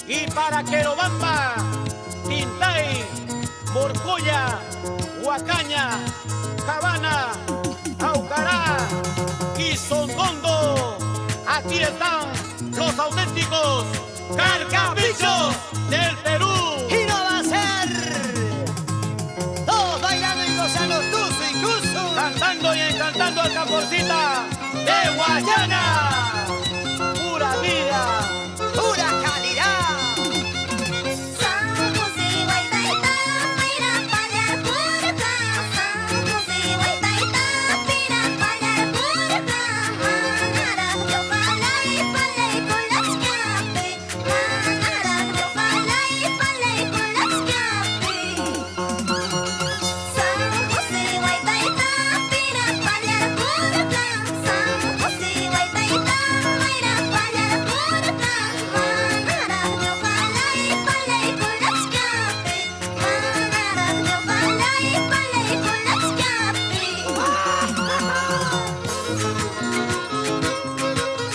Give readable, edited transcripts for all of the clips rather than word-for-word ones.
Y para Querobamba, Tintay, Morcoya, Huacaña, Cabana, Aucará y Sondondo, aquí están los auténticos carcapichos del Perú. Y no va a ser todos bailando y gozando tuzo y cuzo, Cantando y encantando al Camporcita de Guayana. Pura vida. pura calidad.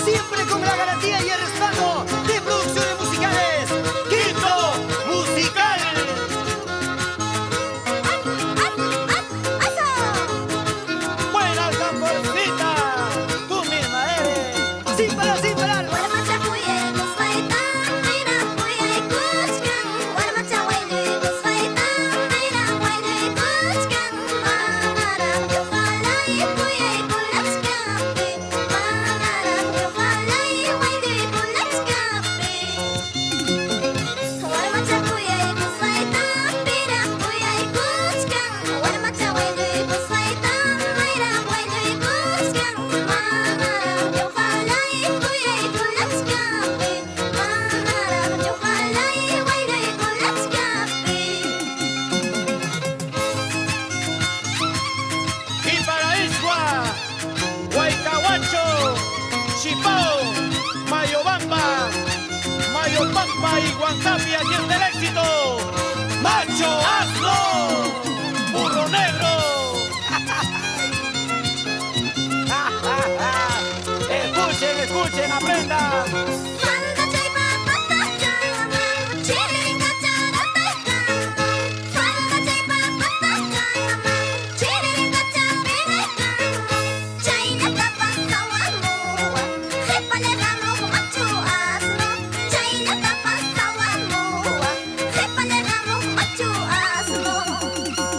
Siempre con la garantía y el respaldo de Producciones Musicales Quinto Musical. Buena Camporcita, tú misma eres. Sin parar, sin parar. Y para Isua, Huaycahuacho, Chipao, Mayobamba, Mayopampa y Huancapi, aquí está el éxito. ¡Macho, hazlo! ¡Burro negro! Escuchen, escuchen, aprendan.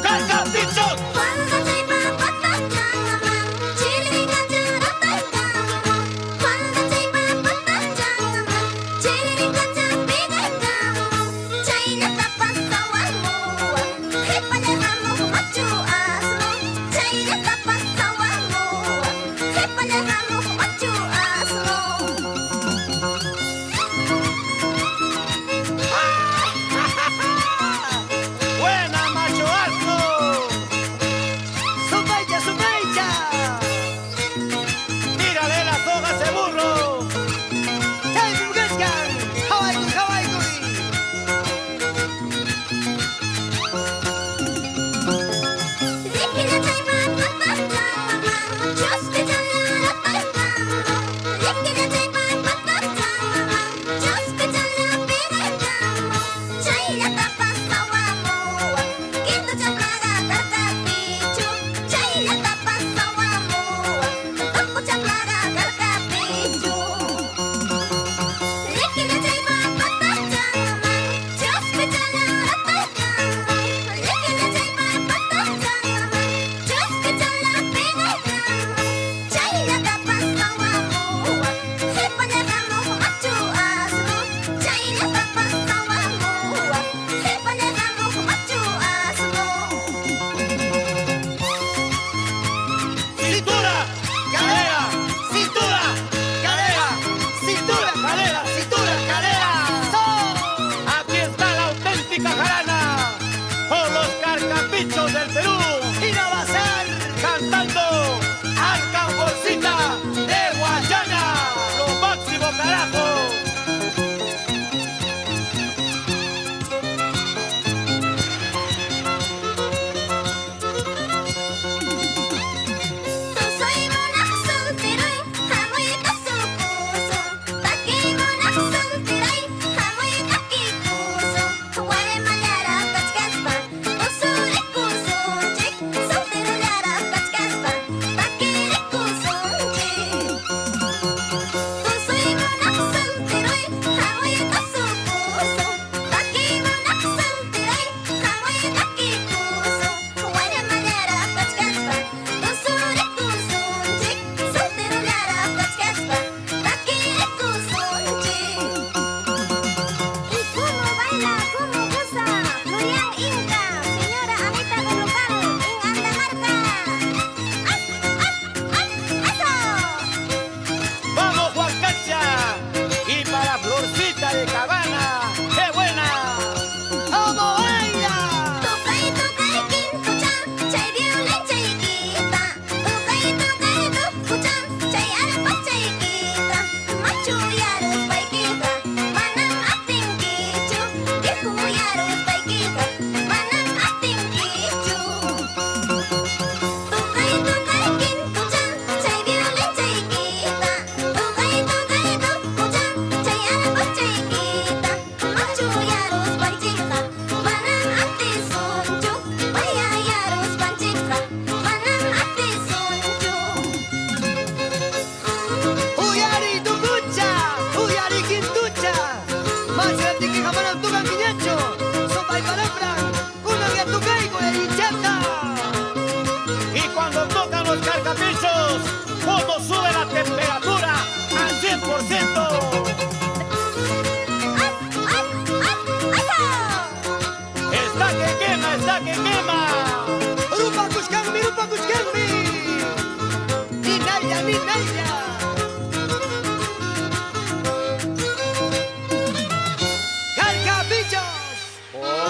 ¡Carcapichos! Oh.